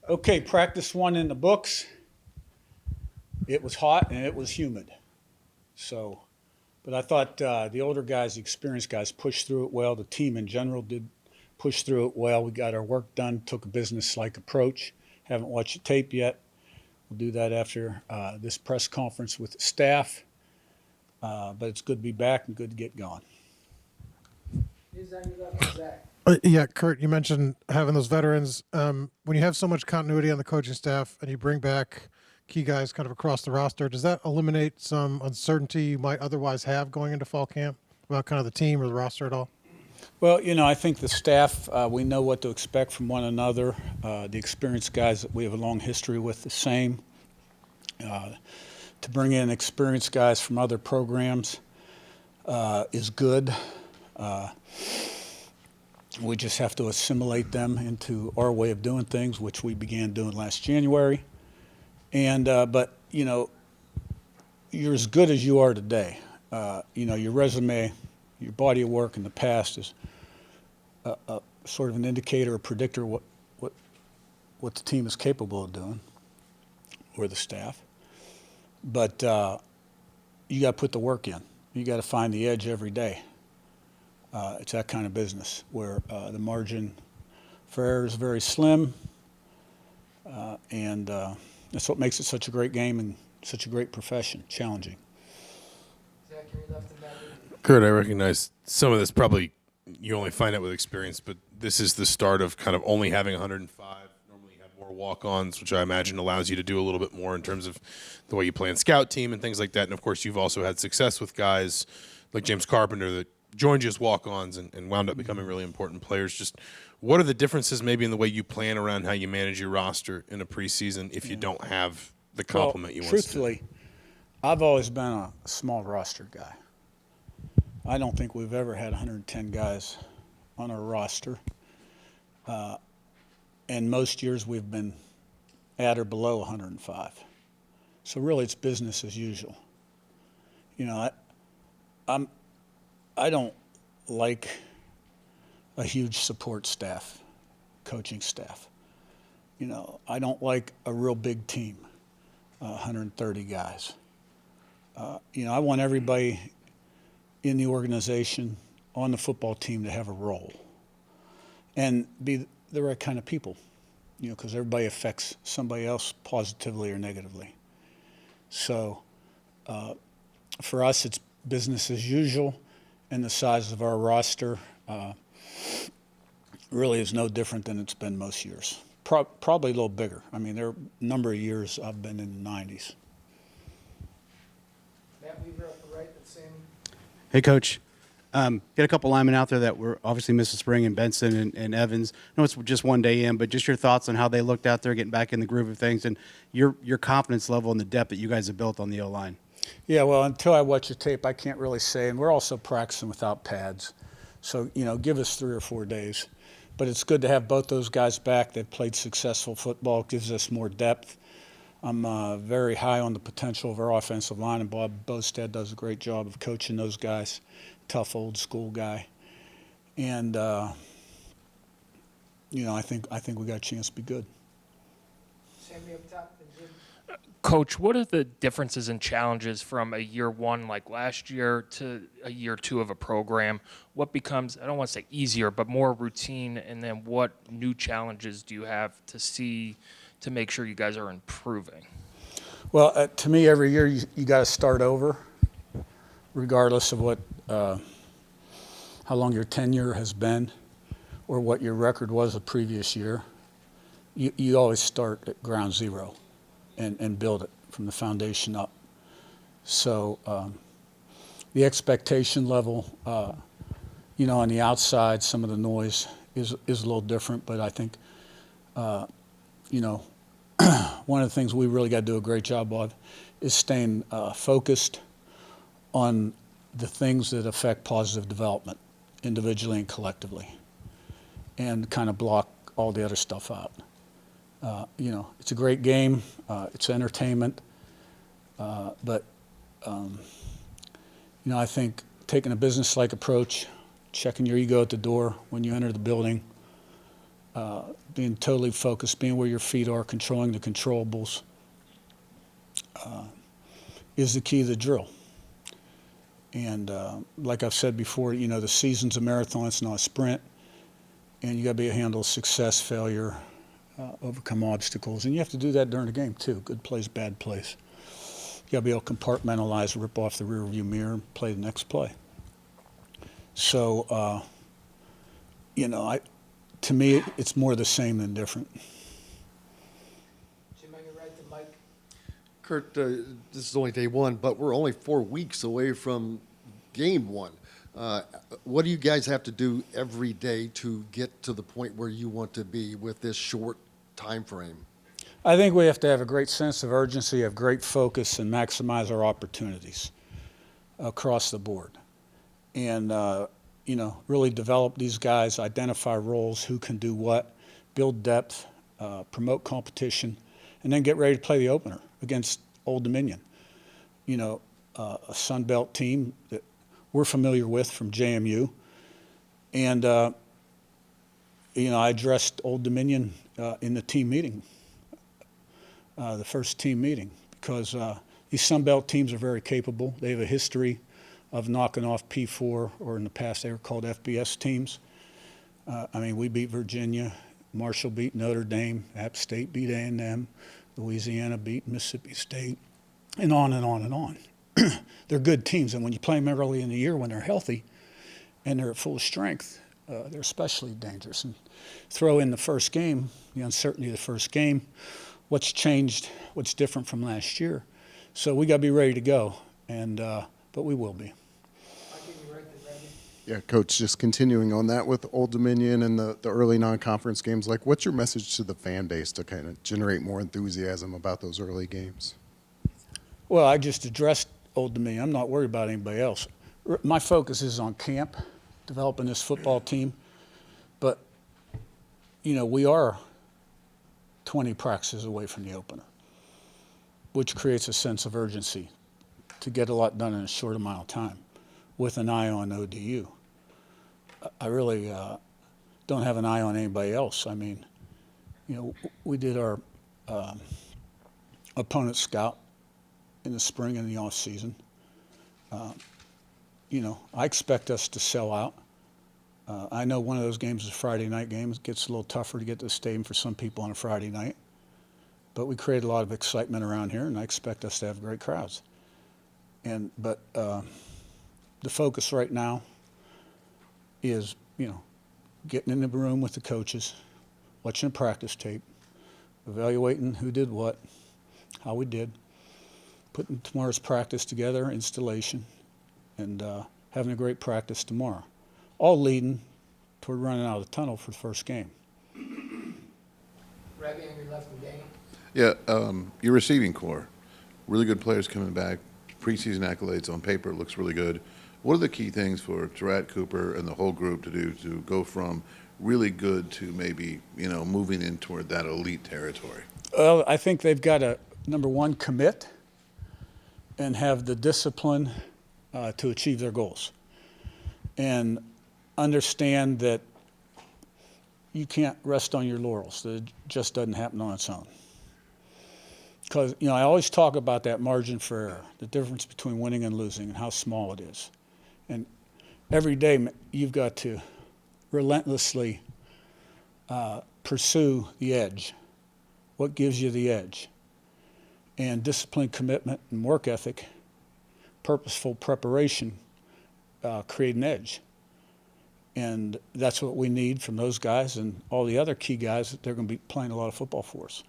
Okay, practice one in the books. It was hot and it was humid. So, but I thought the older guys, the experienced guys, pushed through it well. The team in general did push through it well. We got our work done, took a business-like approach. Haven't watched the tape yet. We'll do that after this press conference with the staff. But it's good to be back and good to get going. Yeah, Curt, you mentioned having those veterans. When you have so much continuity on the coaching staff and you bring back key guys kind of across the roster, does that eliminate some uncertainty you might otherwise have going into fall camp about kind of the team or the roster at all? Well, I think the staff, we know what to expect from one another. The experienced guys that we have a long history with, the same. To bring in experienced guys from other programs is good. We just have to assimilate them into our way of doing things, which we began doing last January. And but you're as good as you are today. Your resume, your body of work in the past is a sort of an indicator, a predictor what the team is capable of doing, or the staff. But you got to put the work in. You got to find the edge every day. It's that kind of business where the margin for error is very slim, and that's what makes it such a great game and such a great profession, challenging. Curt, I recognize some of this probably you only find out with experience, but this is the start of kind of only having 105. Normally you have more walk-ons, which I imagine allows you to do a little bit more in terms of the way you play in scout team and things like that. And, of course, you've also had success with guys like James Carpenter that joined you as walk-ons and wound up becoming really important players. Just what are the differences maybe in the way you plan around how you manage your roster in a preseason if you don't have the complement you want? Truthfully, I've always been a small roster guy. I don't think we've ever had 110 guys on our roster. And most years we've been at or below 105. So really it's business as usual. I don't like a huge support staff, coaching staff. I don't like a real big team, 130 guys. I want everybody in the organization, on the football team, to have a role and be the right kind of people, because everybody affects somebody else positively or negatively. So for us, it's business as usual, and the size of our roster really is no different than it's been most years. Probably a little bigger. I mean, there are a number of years I've been in the 90s. Matt Weaver up the right, that same. Hey, Coach. Got a couple linemen out there that were obviously missed the spring, and Benson and Evans. I know it's just one day in, but just your thoughts on how they looked out there, getting back in the groove of things, and your confidence level and the depth that you guys have built on the O-line. Yeah, well, until I watch the tape, I can't really say. And we're also practicing without pads. So, give us 3 or 4 days. But it's good to have both those guys back. They've played successful football. It gives us more depth. I'm very high on the potential of our offensive line, and Bob Bostad does a great job of coaching those guys. Tough old school guy. And, I think we got a chance to be good. Sammy up top. Coach, what are the differences and challenges from a year one like last year to a year two of a program? What becomes, I don't want to say easier, but more routine, and then what new challenges do you have to see to make sure you guys are improving? Well, to me, every year you got to start over, regardless of what, how long your tenure has been or what your record was the previous year. You always start at ground zero. And build it from the foundation up. So the expectation level, on the outside, some of the noise is a little different, but I think, one of the things we really got to do a great job of is staying focused on the things that affect positive development, individually and collectively, and kind of block all the other stuff out. It's a great game. It's entertainment. But I think taking a business-like approach, checking your ego at the door when you enter the building, being totally focused, being where your feet are, controlling the controllables is the key to the drill. And like I've said before, you know, the season's a marathon, it's not a sprint. And you got to be able to handle success, failure, overcome obstacles. And you have to do that during the game, too. Good plays, bad plays. You got to be able to compartmentalize, rip off the rear view mirror, and play the next play. So, you know, to me, it's more the same than different. Jim, on your right to Mike. Curt, this is only day one, but we're only 4 weeks away from game one. What do you guys have to do every day to get to the point where you want to be with this short time frame? I think we have to have a great sense of urgency, have great focus, and maximize our opportunities across the board. And, you know, really develop these guys, identify roles, who can do what, build depth, promote competition, and then get ready to play the opener against Old Dominion. You know, a Sun Belt team that we're familiar with from JMU. And, you know, I addressed Old Dominion in the team meeting, the first team meeting, because these Sun Belt teams are very capable. They have a history of knocking off P4, or in the past they were called FBS teams. I mean, we beat Virginia, Marshall beat Notre Dame, App State beat A&M, Louisiana beat Mississippi State, and on and on and on. They're good teams, and when you play them early in the year when they're healthy and they're at full strength, they're especially dangerous. And throw in the first game, the uncertainty of the first game, what's changed, what's different from last year. So we got to be ready to go, and but we will be. I'll give you right to Randy. Yeah, Coach, just continuing on that with Old Dominion and the early non-conference games, like what's your message to the fan base to kind of generate more enthusiasm about those early games? Well, I just addressed Old Dominion. I'm not worried about anybody else. My focus is on camp, developing this football team. But, you know, we are 20 practices away from the opener, which creates a sense of urgency to get a lot done in a short amount of time with an eye on ODU. I really don't have an eye on anybody else. I mean, you know, we did our opponent scout in the spring and the off season. You know, I expect us to sell out. I know one of those games is a Friday night game. It gets a little tougher to get to the stadium for some people on a Friday night. But we create a lot of excitement around here, and I expect us to have great crowds. But the focus right now is, you know, getting in the room with the coaches, watching a practice tape, evaluating who did what, how we did, putting tomorrow's practice together, installation, and having a great practice tomorrow, all leading toward running out of the tunnel for the first game. Rabbi on your left and Danny. Yeah, your receiving core, really good players coming back. Preseason accolades on paper looks really good. What are the key things for Jarrett, Cooper, and the whole group to do to go from really good to maybe, you know, moving in toward that elite territory? Well, I think they've got to, number one, commit and have the discipline to achieve their goals, and understand that you can't rest on your laurels. That it just doesn't happen on its own. Because, you know, I always talk about that margin for error, the difference between winning and losing and how small it is. And every day you've got to relentlessly pursue the edge. What gives you the edge? And discipline, commitment, and work ethic, purposeful preparation create an edge. And that's what we need from those guys and all the other key guys that they're going to be playing a lot of football for us.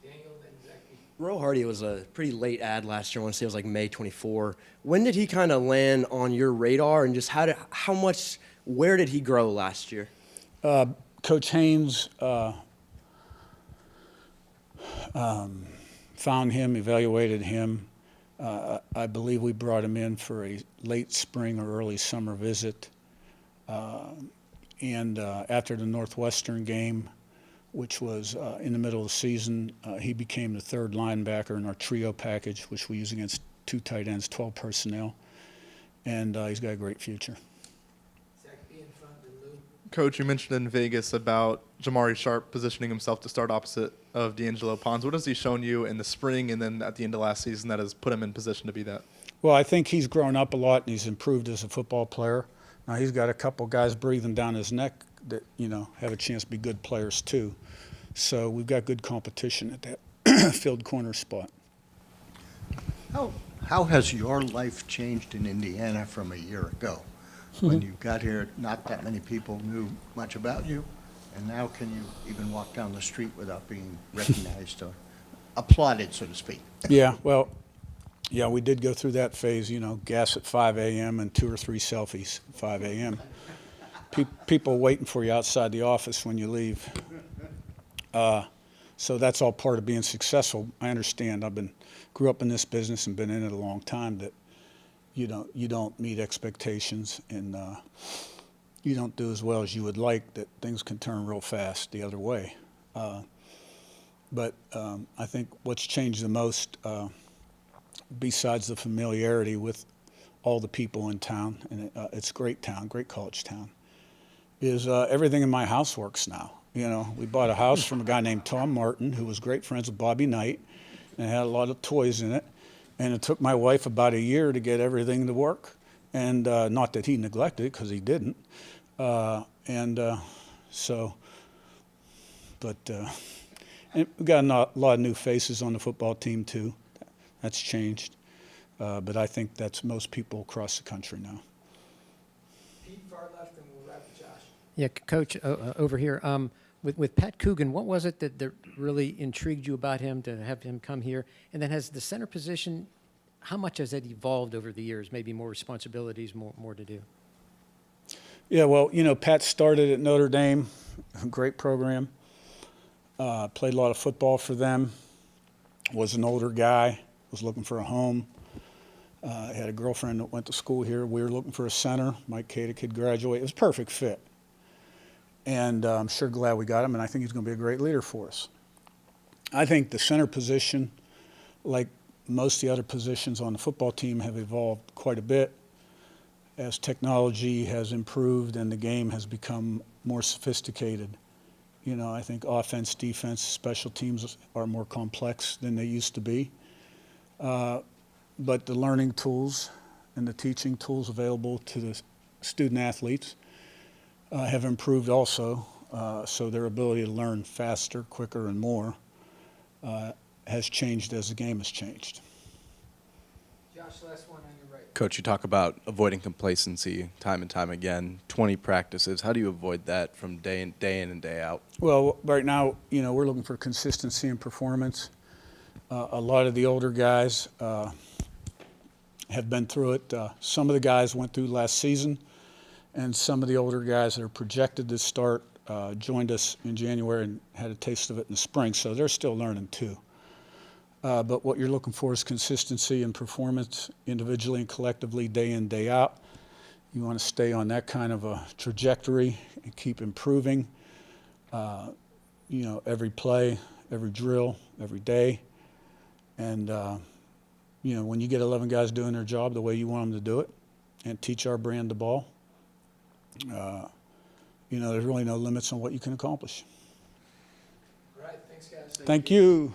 Daniel, then Zaki. Ro Hardy was a pretty late ad last year. I want to say it was like May 24. When did he kind of land on your radar, and just where did he grow last year? Coach Haynes found him, evaluated him. I believe we brought him in for a late spring or early summer visit. And after the Northwestern game, which was in the middle of the season, he became the third linebacker in our trio package, which we use against 2 tight ends, 12 personnel. And he's got a great future. Zach B in front and Lou. Coach, you mentioned in Vegas about Jamari Sharp positioning himself to start opposite of D'Angelo Pons. What has he shown you in the spring and then at the end of last season that has put him in position to be that? Well, I think he's grown up a lot and he's improved as a football player. Now he's got a couple guys breathing down his neck that, have a chance to be good players too. So we've got good competition at that field corner spot. How has your life changed in Indiana from a year ago? When you got here, not that many people knew much about you, and now can you even walk down the street without being recognized or applauded, so to speak? Yeah, well, yeah, we did go through that phase, gas at 5 a.m. and 2 or 3 selfies at 5 a.m. People waiting for you outside the office when you leave. So that's all part of being successful. I understand. Grew up in this business and been in it a long time, that you don't meet expectations and you don't do as well as you would like, that things can turn real fast the other way. But I think what's changed the most, besides the familiarity with all the people in town, and it's a great town, great college town, is everything in my house works now. We bought a house from a guy named Tom Martin, who was great friends with Bobby Knight, and it had a lot of toys in it. And it took my wife about a year to get everything to work. And not that he neglected it, because he didn't. And we've got a lot of new faces on the football team, too. That's changed. But I think that's most people across the country now. Pete, far left, and we'll wrap with Josh. Yeah, Coach, over here. With Pat Kugan, what was it that really intrigued you about him to have him come here? And then has the center position, how much has that evolved over the years? Maybe more responsibilities, more to do? Yeah, well, Pat started at Notre Dame, a great program. Played a lot of football for them. Was an older guy, was looking for a home. Had a girlfriend that went to school here. We were looking for a center. Mike Kadick had graduated. It was a perfect fit. And I'm sure glad we got him, and I think he's going to be a great leader for us. I think the center position, like most of the other positions on the football team, have evolved quite a bit as technology has improved and the game has become more sophisticated. I think offense, defense, special teams are more complex than they used to be. But the learning tools and the teaching tools available to the student athletes have improved also, so their ability to learn faster, quicker, and more has changed as the game has changed. Josh, last one on your right. Coach, you talk about avoiding complacency time and time again, 20 practices. How do you avoid that from day in and day out? Well, right now, we're looking for consistency in performance. A lot of the older guys have been through it. Some of the guys went through last season, and some of the older guys that are projected to start joined us in January and had a taste of it in the spring, so they're still learning too. But what you're looking for is consistency in performance, individually and collectively, day in, day out. You want to stay on that kind of a trajectory and keep improving, every play, every drill, every day. And, when you get 11 guys doing their job the way you want them to do it and teach our brand the ball, there's really no limits on what you can accomplish. All right, thanks, guys. Thank you.